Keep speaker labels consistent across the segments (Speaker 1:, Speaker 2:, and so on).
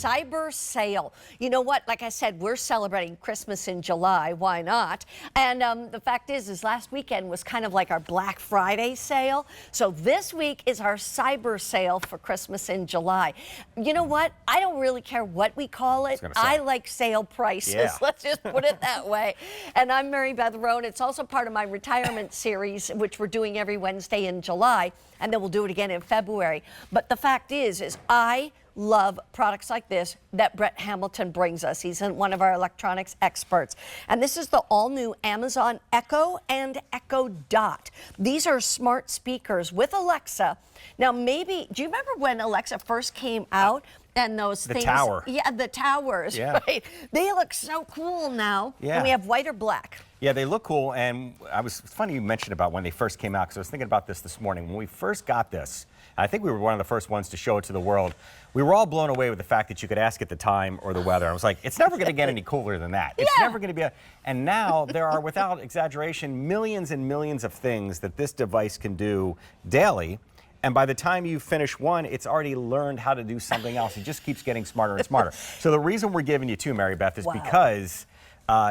Speaker 1: Cyber sale. You know what? Like I said, we're celebrating Christmas in July. Why not? And the fact is last weekend was kind of like our Black Friday sale. So this week is our cyber sale for Christmas in July. You know what? I don't really care what we call it. I like sale prices. Yeah. Let's just put it that way. And I'm Mary Beth Roan. It's also part of my retirement series, which we're doing every Wednesday in July, and then we'll do it again in February. But the fact is I love products like this that Brett Hamilton brings us. He's one of our electronics experts. And this is the all-new Amazon Echo and Echo Dot. These are smart speakers with Alexa. Now, maybe, do you remember when Alexa first came out? And those things.
Speaker 2: The tower.
Speaker 1: Yeah, the towers, right? They look so cool now.
Speaker 2: Yeah.
Speaker 1: And we have white or black.
Speaker 2: Yeah, they look cool. And it's funny you mentioned about when they first came out, because I was thinking about this morning. When we first got this, I think we were one of the first ones to show it to the world. We were all blown away with the fact that you could ask it the time or the weather. I was like, it's never going to get any cooler than that. It's never going to be and now there are, without exaggeration, millions and millions of things that this device can do daily. And by the time you finish one, it's already learned how to do something else. It just keeps getting smarter and smarter. So the reason we're giving you two, Mary Beth, is because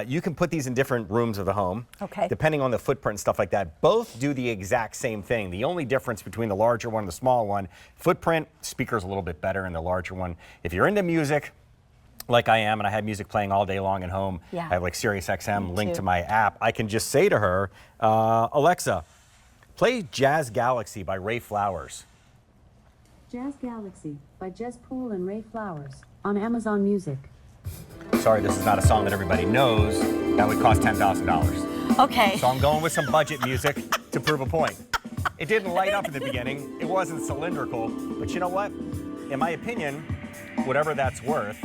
Speaker 2: you can put these in different rooms of the home, depending on the footprint and stuff like that. Both do the exact same thing. The only difference between the larger one and the smaller one, footprint, speaker's a little bit better in the larger one. If you're into music, like I am, and I have music playing all day long at home, I have like Sirius XM linked to my app, I can just say to her, Alexa, play Jazz Galaxy by Ray Flowers.
Speaker 3: Jazz Galaxy by Jez Poole and Ray Flowers on Amazon Music.
Speaker 2: Sorry, this is not a song that everybody knows. That would cost $10,000.
Speaker 1: Okay.
Speaker 2: So I'm going with some budget music to prove a point. It didn't light up in the beginning. It wasn't cylindrical. But you know what? In my opinion, whatever that's worth,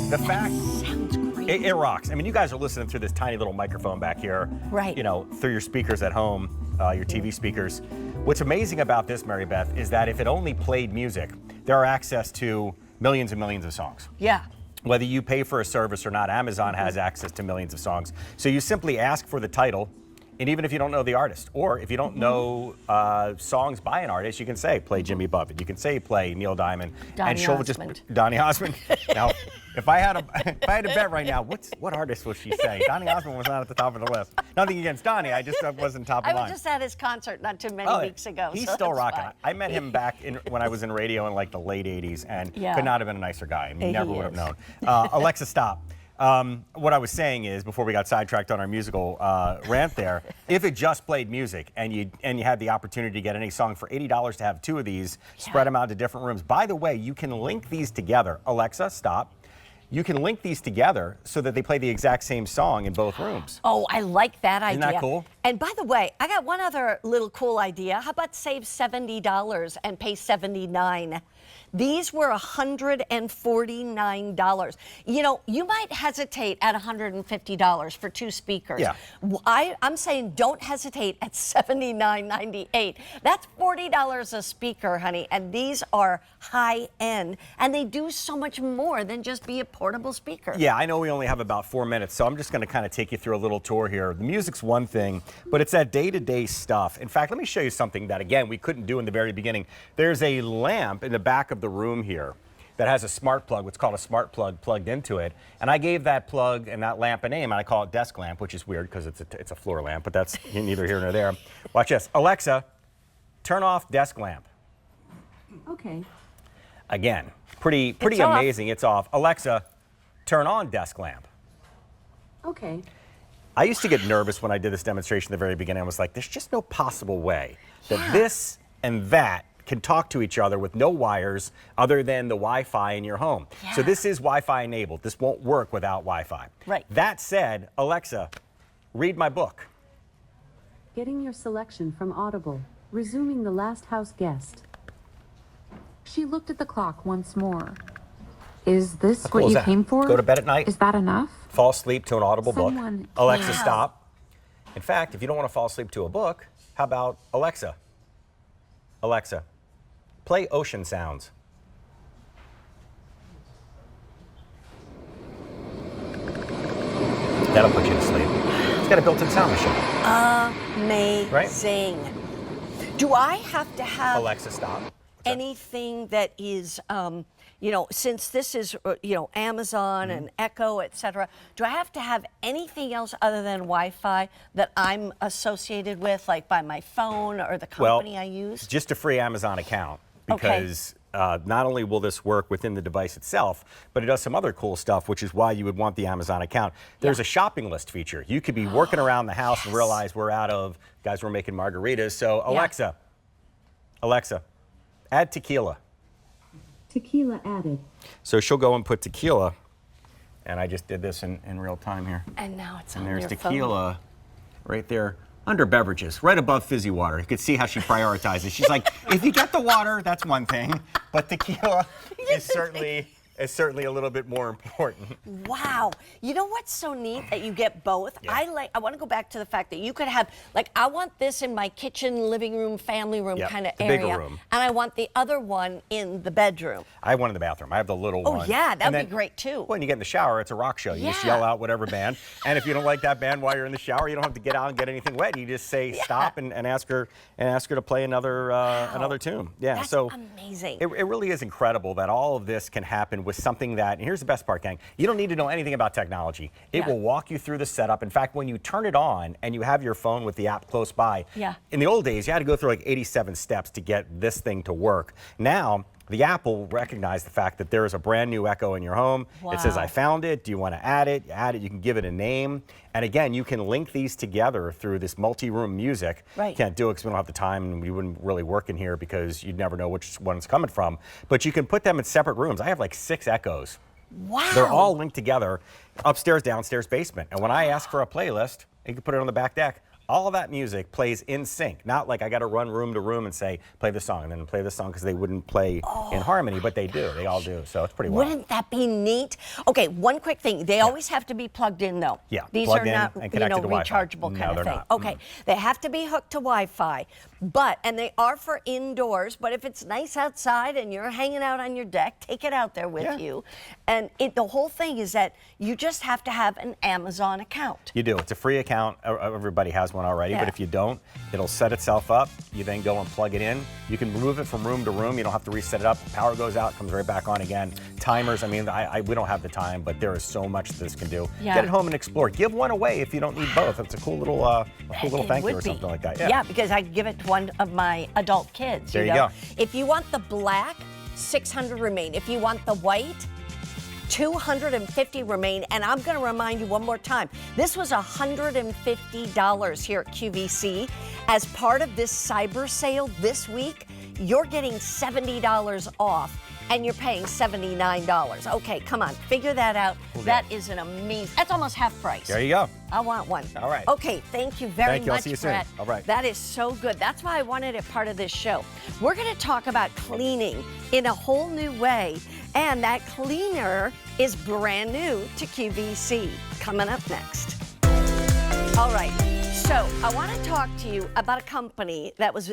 Speaker 2: the fact...
Speaker 1: Sounds great.
Speaker 2: It rocks. I mean, you guys are listening through this tiny little microphone back here.
Speaker 1: Right.
Speaker 2: You know, through your speakers at home, your TV speakers. What's amazing about this, Mary Beth, is that if it only played music, there are access to millions and millions of songs.
Speaker 1: Yeah.
Speaker 2: Whether you pay for a service or not, Amazon has access to millions of songs. So you simply ask for the title, and even if you don't know the artist, or if you don't know songs by an artist, you can say, play Jimmy Buffett. You can say, play Neil Diamond.
Speaker 1: Donny
Speaker 2: Donny Osmond. Now, if I had to bet right now, what artist will she say? Donny Osmond was not at the top of the list. Nothing against Donny, I just wasn't top of
Speaker 1: I
Speaker 2: mind.
Speaker 1: was just at his concert not too many weeks ago.
Speaker 2: He's
Speaker 1: so
Speaker 2: still rocking.
Speaker 1: fine.
Speaker 2: I met him back when I was in radio in like the late 80s, and could not have been a nicer guy. I mean, never would have known. Alexa, stop. What I was saying is, before we got sidetracked on our musical rant there, if it just played music and you had the opportunity to get any song for $80 to have two of these, spread them out to different rooms. By the way, you can link these together. Alexa, stop. You can link these together so that they play the exact same song in both rooms.
Speaker 1: Oh, I like that idea.
Speaker 2: Isn't that cool?
Speaker 1: And by the way, I got one other little cool idea. How about save $70 and pay $79? These were $149. You know, you might hesitate at $150 for two speakers.
Speaker 2: Yeah.
Speaker 1: I'm saying don't hesitate at $79.98. That's $40 a speaker, honey. And these are high end, and they do so much more than just be a portable speaker.
Speaker 2: Yeah, I know we only have about 4 minutes, so I'm just going to kind of take you through a little tour here. The music's one thing, but it's that day-to-day stuff. In fact, let me show you something that, again, we couldn't do in the very beginning. There's a lamp in the back of the room here that has a smart plug, what's called a smart plug, plugged into it. And I gave that plug and that lamp a name, and I call it desk lamp, which is weird because it's a floor lamp, but that's neither here nor there. Watch this. Alexa, turn off desk lamp.
Speaker 3: Okay.
Speaker 2: Again, pretty amazing. It's off. Alexa, turn on desk lamp.
Speaker 3: Okay.
Speaker 2: I used to get nervous when I did this demonstration at the very beginning. I was like, there's just no possible way that this and that can talk to each other with no wires other than the Wi-Fi in your home. So this is Wi-Fi enabled. This won't work without Wi-Fi.
Speaker 1: Right.
Speaker 2: That said, Alexa, read my book.
Speaker 3: Getting your selection from Audible. Resuming The Last House Guest. She looked at the clock once more. Is this what you came for?
Speaker 2: Go to bed at night.
Speaker 3: Is that enough?
Speaker 2: Fall asleep to an Audible book. Alexa, stop. In fact, if you don't want to fall asleep to a book, how about Alexa? Alexa, play ocean sounds. That'll put you to sleep. It's got a built-in sound machine.
Speaker 1: Amazing. Right? Do I have to have...
Speaker 2: Alexa, stop.
Speaker 1: anything that is, you know, since this is, you know, Amazon and Echo, et cetera, do I have to have anything else other than Wi-Fi that I'm associated with, like by my phone or the company I use?
Speaker 2: Just a free Amazon account, because not only will this work within the device itself, but it does some other cool stuff, which is why you would want the Amazon account. There's a shopping list feature. You could be working around the house and realize we're out of, guys, we're making margaritas. So Alexa, add tequila.
Speaker 3: Tequila added.
Speaker 2: So she'll go and put tequila, and I just did this in real time here.
Speaker 1: And now it's on
Speaker 2: And there's
Speaker 1: your
Speaker 2: tequila right there under beverages, right above fizzy water. You could see how she prioritizes. She's like, if you get the water, that's one thing, but tequila is certainly a little bit more important.
Speaker 1: Wow. You know what's so neat that you get both? I want to go back to the fact that you could have, like, I want this in my kitchen, living room, family room kind of area.
Speaker 2: Bigger room.
Speaker 1: And I want the other one in the bedroom.
Speaker 2: I have one in the bathroom. I have the little one.
Speaker 1: Oh, yeah, that'd be great too.
Speaker 2: When you get in the shower, it's a rock show. You just yell out whatever band. And if you don't like that band while you're in the shower, you don't have to get out and get anything wet. You just say stop and ask her to play another tune. Yeah,
Speaker 1: that's
Speaker 2: so
Speaker 1: amazing.
Speaker 2: It really is incredible that all of this can happen with something that, and here's the best part, gang, you don't need to know anything about technology. It will walk you through the setup. In fact, when you turn it on and you have your phone with the app close by, in the old days, you had to go through like 87 steps to get this thing to work. Now, the app will recognize the fact that there is a brand new Echo in your home. It says, I found it. Do you want to add it? You add it. You can give it a name. And again, you can link these together through this multi-room music. You can't do it because we don't have the time, and we wouldn't really work in here because you'd never know which one it's coming from. But you can put them in separate rooms. I have like 6 Echoes.
Speaker 1: Wow.
Speaker 2: They're all linked together, upstairs, downstairs, basement. And when I ask for a playlist, you can put it on the back deck. All of that music plays in sync. Not like I got to run room to room and say, play this song, and then play this song, because they wouldn't play in harmony, but they do. They all do. So it's pretty wild.
Speaker 1: Wouldn't that be neat? Okay, one quick thing. They always have to be plugged in, though.
Speaker 2: Yeah,
Speaker 1: These
Speaker 2: plugged
Speaker 1: are
Speaker 2: in
Speaker 1: not,
Speaker 2: and
Speaker 1: you
Speaker 2: connected
Speaker 1: know,
Speaker 2: to Wi-Fi.
Speaker 1: rechargeable
Speaker 2: No,
Speaker 1: kind of
Speaker 2: they're
Speaker 1: thing.
Speaker 2: not.
Speaker 1: Okay, they have to be hooked to Wi-Fi, and they are for indoors. But if it's nice outside and you're hanging out on your deck, take it out there with you. And the whole thing is that you just have to have an Amazon account.
Speaker 2: You do. It's a free account. Everybody has one already. But if you don't, it'll set itself up. You then go and plug it in. You can move it from room to room. You don't have to reset it up. Power goes out, comes right back on again. Timers, I mean, we don't have the time, but there is so much this can do. Get it home and explore. Give one away if you don't need both. It's a cool little thank you or something like that.
Speaker 1: Yeah, because I give it to one of my adult kids.
Speaker 2: There you go.
Speaker 1: If you want the black, 600 remain. If you want the white, 250 remain. And I'm going to remind you one more time, this was $150 here at QVC. As part of this cyber sale this week, you're getting $70 off, and you're paying $79. Okay, come on, figure that out. That is an amazing, that's almost half price.
Speaker 2: There you go.
Speaker 1: I want one.
Speaker 2: All right.
Speaker 1: Okay, thank you very much,
Speaker 2: I'll see you
Speaker 1: Brett.
Speaker 2: soon. All right.
Speaker 1: That is so good. That's why I wanted it part of this show. We're going to talk about cleaning in a whole new way, and that cleaner is brand new to QVC. Coming up next. All right. So I want to talk to you about a company that was